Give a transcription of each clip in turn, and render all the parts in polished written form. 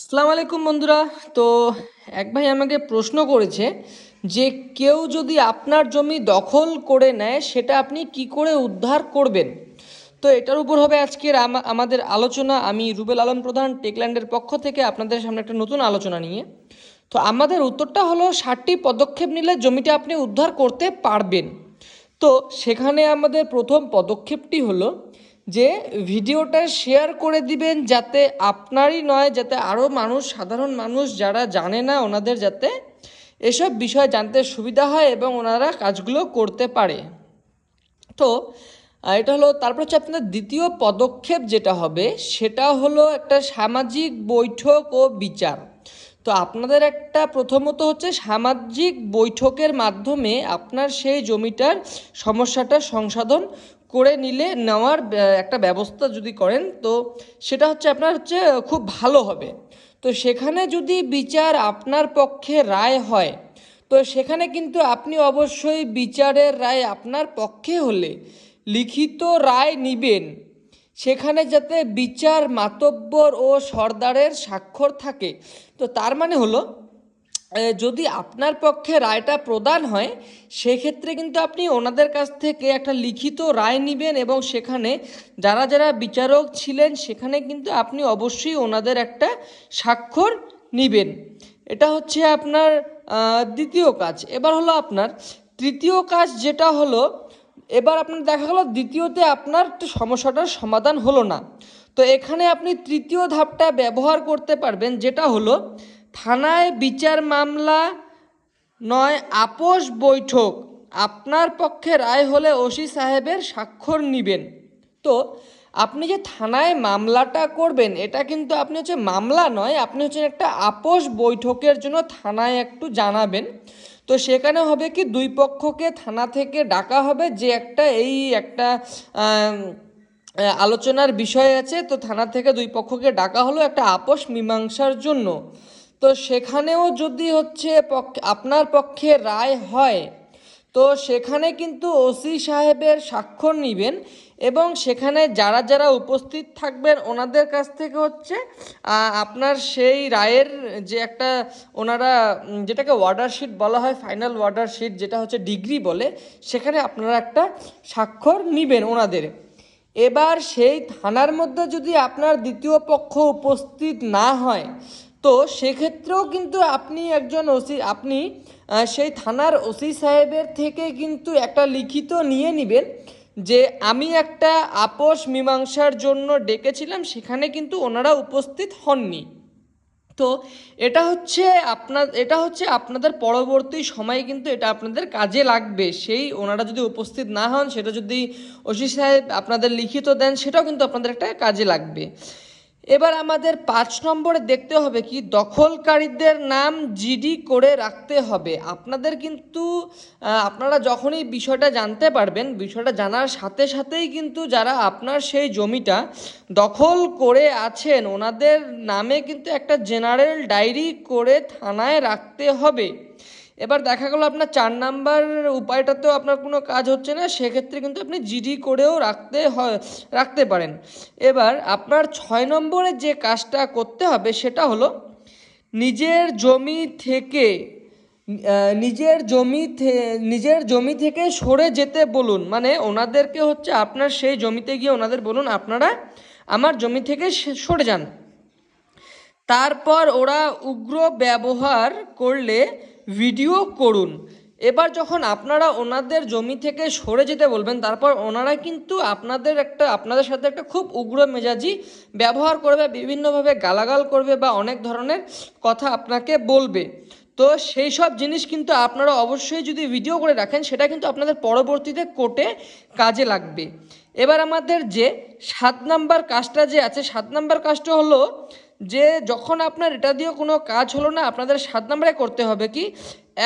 আসসালামু আলাইকুম বন্ধুরা। তো এক ভাই আমাকে প্রশ্ন করেছে যে কেউ যদি আপনার জমি দখল করে নেয় সেটা আপনি কি করে উদ্ধার করবেন। তো এটার উপর হবে আজকের আমাদের আলোচনা। আমি রুবেল আলম প্রধান টেকল্যান্ডের পক্ষ থেকে আপনাদের সামনে একটা নতুন আলোচনা নিয়ে। তো আমাদের উত্তরটা হলো 60টি পদক্ষেপ নিলে জমিটা আপনি উদ্ধার করতে পারবেন। তো সেখানে আমাদের প্রথম পদক্ষেপটি হলো যে ভিডিওটা শেয়ার করে দিবেন, যাতে আপনারই নয়, যাতে আরও মানুষ, সাধারণ মানুষ যারা জানে না ওনাদের যাতে এসব বিষয় জানতে সুবিধা হয় এবং ওনারা কাজগুলো করতে পারে। তো এটা হলো, তারপর হচ্ছে আপনাদের দ্বিতীয় পদক্ষেপ যেটা হবে সেটা হলো একটা সামাজিক বৈঠক ও বিচার। তো আপনাদের একটা প্রথমত হচ্ছে সামাজিক বৈঠকের মাধ্যমে আপনার সেই জমিটার সমস্যাটা সংশোধন করে নেওয়ার একটা ব্যবস্থা যদি করেন তো সেটা হচ্ছে আপনার হচ্ছে খুব ভালো হবে। তো সেখানে যদি বিচার আপনার পক্ষে রায় হয় তো সেখানে কিন্তু আপনি অবশ্যই বিচারের রায় আপনার পক্ষে হলে লিখিত রায় নিবেন। সেখানে যাতে বিচার মাতব্বর ও সর্দারের স্বাক্ষর থাকে। তো তার মানে হলো যদি আপনার পক্ষে রায়টা প্রদান হয় সেক্ষেত্রে কিন্তু আপনি ওনাদের কাছ থেকে একটা লিখিত রায় নেবেন এবং সেখানে যারা যারা বিচারক ছিলেন সেখানে কিন্তু আপনি অবশ্যই ওনাদের একটা স্বাক্ষর নেবেন। এটা হচ্ছে আপনার দ্বিতীয় কাজ। এবার হলো আপনার তৃতীয় কাজ, যেটা হলো এবার আপনার দেখা গেল দ্বিতীয়তে আপনার সমস্যাটার সমাধান হলো না। তো এখানে আপনি তৃতীয় ধাপটা ব্যবহার করতে পারবেন, যেটা হলো থানায় বিচার মামলা নয় আপোষ বৈঠক। আপনার পক্ষে রায় হলে ওসি সাহেবের স্বাক্ষর নেবেন। তো আপনি যে থানায় মামলাটা করবেন এটা কিন্তু আপনি হচ্ছে মামলা নয়, আপনি হচ্ছে একটা আপোষ বৈঠকের জন্য থানায় একটু জানাবেন। তো সেখানে হবে কি, দুই পক্ষকে থানা থেকে ডাকা হবে যে একটা আলোচনার বিষয় আছে। তো থানা থেকে দুই পক্ষকে ডাকা হলো একটা আপোষ মীমাংসার জন্য। তো সেখানেও যদি হচ্ছে আপনার পক্ষে রায় হয় তো সেখানে কিন্তু ওসি সাহেবের স্বাক্ষর নেবেন এবং সেখানে যারা যারা উপস্থিত থাকবেন ওনাদের কাছ থেকে হচ্ছে আপনার সেই রায়ের যে একটা ওনারা যেটাকে ওয়ার্ডার শিট বলা হয়, ফাইনাল ওয়ার্ডার শিট যেটা হচ্ছে ডিগ্রি বলে, সেখানে আপনারা একটা স্বাক্ষর নেবেন ওনাদের। এবার সেই থানার মধ্যে যদি আপনার দ্বিতীয় পক্ষ উপস্থিত না হয় তো সেক্ষেত্রেও কিন্তু আপনি একজন ওসি, আপনি সেই থানার ওসি সাহেবের থেকে কিন্তু একটা লিখিত নিয়ে নেবেন যে আমি একটা আপোষ মীমাংসার জন্য ডেকেছিলাম, সেখানে কিন্তু ওনারা উপস্থিত হননি। তো এটা হচ্ছে আপনাদের পরবর্তী সময়ে কিন্তু এটা আপনাদের কাজে লাগবে। সেই ওনারা যদি উপস্থিত না হন, সেটা যদি ওসি সাহেব আপনাদের লিখিত দেন, সেটাও কিন্তু আপনাদের একটা কাজে লাগবে। এবার আমাদের 5 নম্বরে দেখতে হবে কি, দখলকারীদের নাম জিডি করে রাখতে হবে। আপনাদের কিন্তু আপনারা যখনই বিষয়টা জানতে পারবেন, বিষয়টা জানার সাথে সাথেই কিন্তু যারা আপনার সেই জমিটা দখল করে আছেন ওনাদের নামে কিন্তু একটা জেনারেল ডায়েরি করে থানায় রাখতে হবে। এবার দেখা গেল আপনার 4 নাম্বার উপায়টাতেও আপনার কোনো কাজ হচ্ছে না, সেক্ষেত্রে কিন্তু আপনি জিডি করেও রাখতে পারেন। এবার আপনার 6 নম্বরে যে কাজটা করতে হবে সেটা হলো নিজের জমি থেকে নিজের জমি থেকে সরে যেতে বলুন। মানে ওনাদেরকে হচ্ছে আপনার সেই জমিতে গিয়ে ওনাদের বলুন আপনারা আমার জমি থেকে সরে যান। তারপর ওরা উগ্র ব্যবহার করলে ভিডিও করুন। এবার যখন আপনারা ওনাদের জমি থেকে সরে যেতে বলবেন তারপর ওনারা কিন্তু আপনাদের সাথে একটা খুব উগ্র মেজাজি ব্যবহার করবে, বিভিন্নভাবে গালাগাল করবে বা অনেক ধরনের কথা আপনাকে বলবে। তো সেই সব জিনিস কিন্তু আপনারা অবশ্যই যদি ভিডিও করে রাখেন সেটা কিন্তু আপনাদের পরবর্তীতে কোর্টে কাজে লাগবে। এবার আমাদের যে 7 নাম্বার কাজটা যে আছে, 7 নাম্বার কাজটা হলো যে যখন আপনার এটা দিয়ে কোনো কাজ হলো না, আপনাদের 7 নম্বরে করতে হবে কি,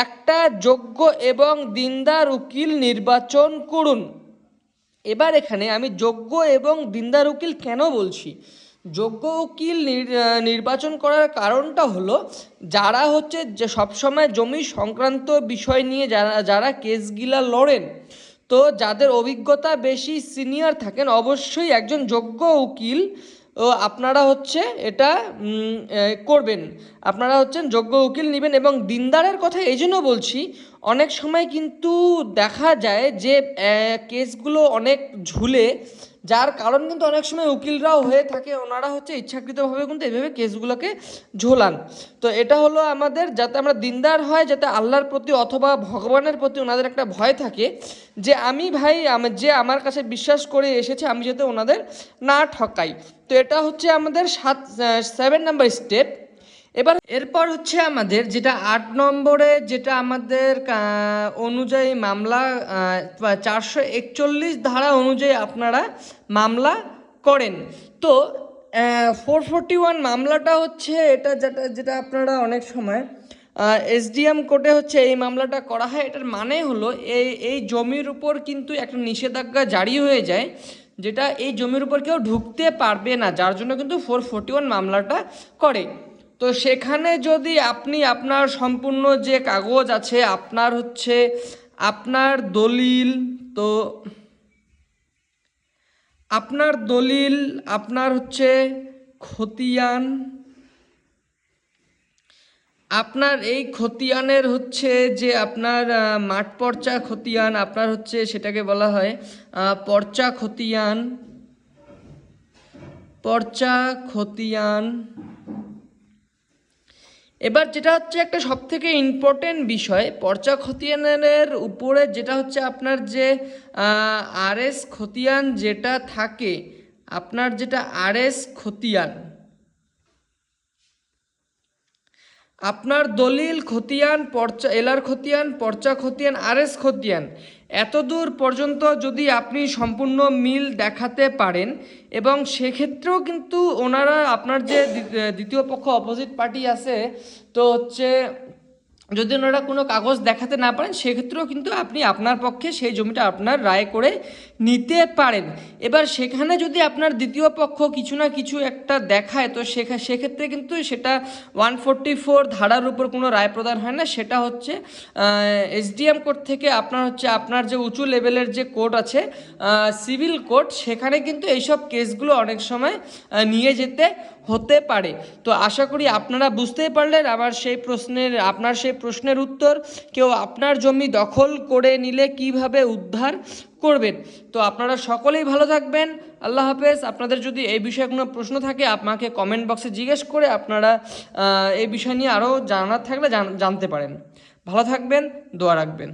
একটা যোগ্য এবং দিনদার উকিল নির্বাচন করুন। এবার এখানে আমি যোগ্য এবং দিনদার উকিল কেন বলছি, যোগ্য উকিল নির্বাচন করার কারণটা হলো যারা হচ্ছে যে সবসময় জমি সংক্রান্ত বিষয় নিয়ে যারা কেসগুলা লড়েন, তো যাদের অভিজ্ঞতা বেশি, সিনিয়র থাকেন, অবশ্যই একজন যোগ্য উকিল আপনারা হচ্ছে এটা করবেন, আপনারা হচ্ছেন যোগ্য উকিল নেবেন। এবং দিনদারের কথা এই জন্য বলছি, অনেক সময় কিন্তু দেখা যায় যে কেসগুলো অনেক ঝুলে, যার কারণ কিন্তু অনেক সময় উকিলরাও হয়ে থাকে, ওনারা হচ্ছে ইচ্ছাকৃতভাবে কিন্তু এইভাবে কেসগুলোকে ঝোলান। তো এটা হলো আমাদের, যাতে আমরা দিনদার হয়, যাতে আল্লাহর প্রতি অথবা ভগবানের প্রতি ওনাদের একটা ভয় থাকে যে আমি ভাই যে আমার কাছে বিশ্বাস করে এসেছে, আমি যাতে ওনাদের না ঠকাই। তো এটা হচ্ছে আমাদের 7 নাম্বার স্টেপ। এরপর হচ্ছে আমাদের যেটা 8 নম্বরে, যেটা আমাদের অনুযায়ী মামলা 441 ধারা অনুযায়ী আপনারা মামলা করেন। তো 441 মামলাটা হচ্ছে এটা, যেটা যেটা আপনারা অনেক সময় এসডিএম কোর্টে হচ্ছে এই মামলাটা করা হয়। এটার মানে হলো এই জমির উপর কিন্তু একটা নিষেধাজ্ঞা জারি হয়ে যায়, যেটা এই জমির উপর কেউ ঢুকতে পারবে না, যার জন্য কিন্তু 441 মামলাটা করে। তো সেখানে যদি আপনি আপনার সম্পূর্ণ যে কাগজ আছে, আপনার হচ্ছে আপনার দলিল, তো আপনার দলিল, আপনার হচ্ছে খতিয়ান, আপনার এই খতিয়ানের হচ্ছে যে আপনার মাঠ পর্চা খতিয়ান, আপনার হচ্ছে সেটাকে বলা হয় পর্চা খতিয়ান, পর্চা খতিয়ান। এবার যেটা হচ্ছে একটা সবথেকে ইম্পর্টেন্ট বিষয়, পর্চা খতিয়ানের উপরে যেটা হচ্ছে আপনার যে আরএস খতিয়ান যেটা থাকে, আপনার যেটা আরএস খতিয়ান, আপনার দলিল খতিয়ান, পর্চা এলার খতিয়ান, পর্চা খতিয়ান, আরএস খতিয়ান, এত দূর পর্যন্ত যদি আপনি সম্পূর্ণ মিল দেখাতে পারেন, এবং সেক্ষেত্রেও কিন্তু ওনারা আপনার যে দ্বিতীয় পক্ষ অপোজিট পার্টি আছে, তো হচ্ছে যদি ওনারা কোনো কাগজ দেখাতে না পারেন, সেক্ষেত্রেও কিন্তু আপনি আপনার পক্ষে সেই জমিটা আপনার রায় করে নিতে পারেন। এবার সেখানে যদি আপনার দ্বিতীয় পক্ষ কিছু না কিছু একটা দেখায়, তো সেক্ষেত্রে কিন্তু সেটা 144 ধারার উপর কোনো রায় প্রদান হয় না, সেটা হচ্ছে এসডিএম কোর্ট থেকে আপনার হচ্ছে আপনার যে উঁচু লেভেলের যে কোর্ট আছে, সিভিল কোর্ট, সেখানে কিন্তু এইসব কেসগুলো অনেক সময় নিয়ে যেতে হতে পারে। তো আশা করি আপনারা বুঝতেই পারলেন আপনার সেই প্রশ্নের উত্তর, কেউ আপনার জমি দখল করে নিলে কিভাবে উদ্ধার করবেন। তো আপনারা সকলেই ভালো থাকবেন, আল্লাহ হাফেজ। আপনাদের যদি এই বিষয়ে কোনো প্রশ্ন থাকে, আমাকে কমেন্ট বক্সে জিজ্ঞেস করে আপনারা এই বিষয় নিয়ে আরও জানার থাকলে জানতে পারেন। ভালো থাকবেন, দোয়া রাখবেন।